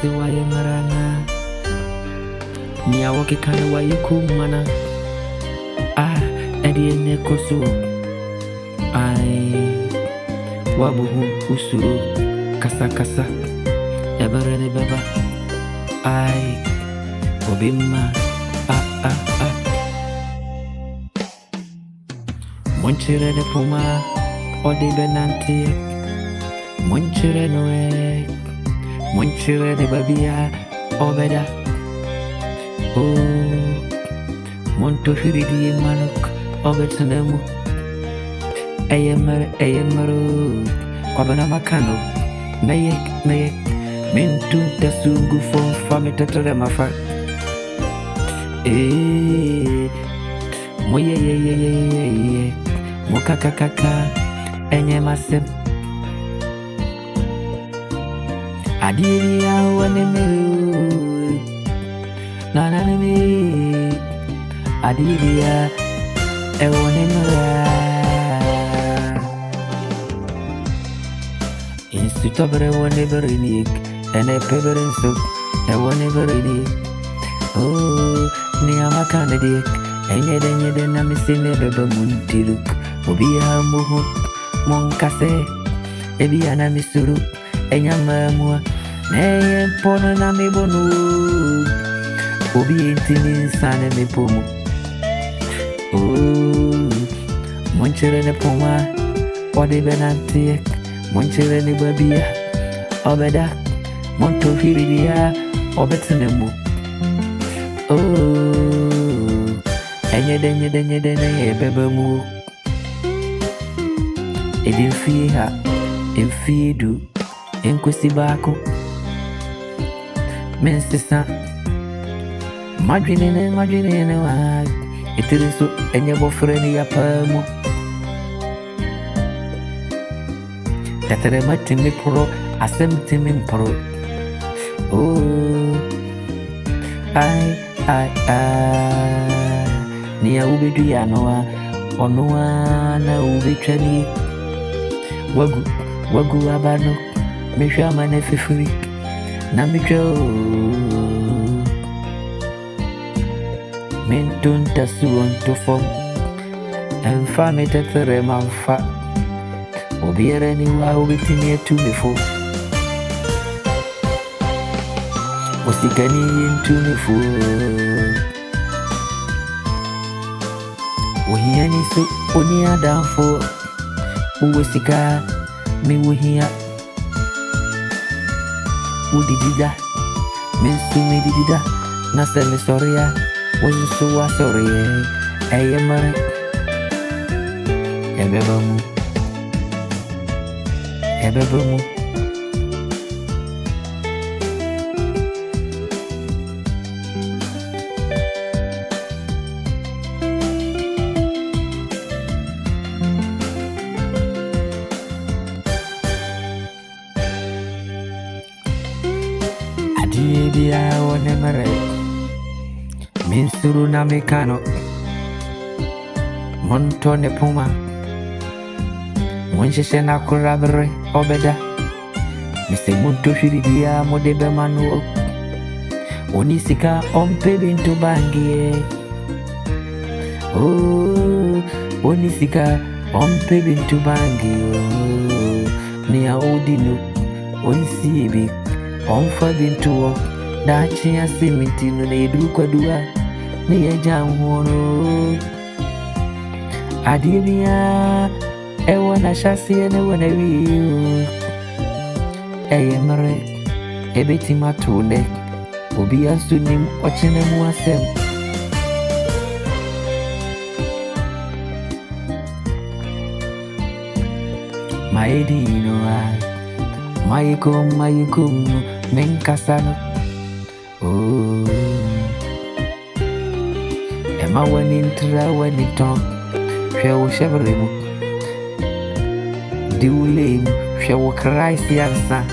se waye marana Nia wake kane waye kumana Edi ene koso Wabuhu usuru Kasa kasa Eberene beba Obima Monchere de puma Odi benanti Monchere noe Monchere de babia Obeda Monto firidi manuk Obetunemu Ayemaru Kwabana makano Meyek Mintu tasungu fon fami tatore mafa Moye Mokakakaka Enye masem Adiria wanemiru Nananemi Adiria Ewonemura Institubre woneberenik Ene peberen so Ewoneberenik Niyama kanadiek Enye de na misine bebe muntiruk Obiya muhut Monkase Ebiya na misuru Enyama mua Neye pono na mibonu Obiya intini insane mipomu Monchere ne poma Odi benantiek Monchere ne babia Obeda Monto firidia Obetunemu Enye de bebe mu Edi mfie ha Mfie du Enkwesi bako Mensisa Madwine wa Itiriso enye bofreni ya pamu Tatere matimi pro Asem timi mpro Niya ubedu ya noa Onua na ubechani Wagu abano Mishwa mane fifuri Na micho Mintun tasu onto fom Enfa metatere manfa Obiere ni wa ubetini etu mefo Osikani yentu mefo Ohiani so oni adamfo Uwesika mi wohia Udidida Minsu mi didida Nasa mi soria Wazusu wa soria Eyemare Ebebamu Adibia wonemare Minsuru na mekano Monto ne puma Mwensheshe na kurabre Obeda Mise muntu shiridia modebe manu Onisika ompe bintu bangie Onisika ompe bintu bangie Niya odinu Onsibi Omfa bintu Dachi ya simitinu Neidu kwa dua Niya jamhono Adibia Ewa na shasi ene wane wiyo Eyemare Ebeti matune Obi asunim Ochine muasem Maedino Mayukum Menkasano Ema wanintra waniton Shewo shebremu Diulemu Shewo Christ yansa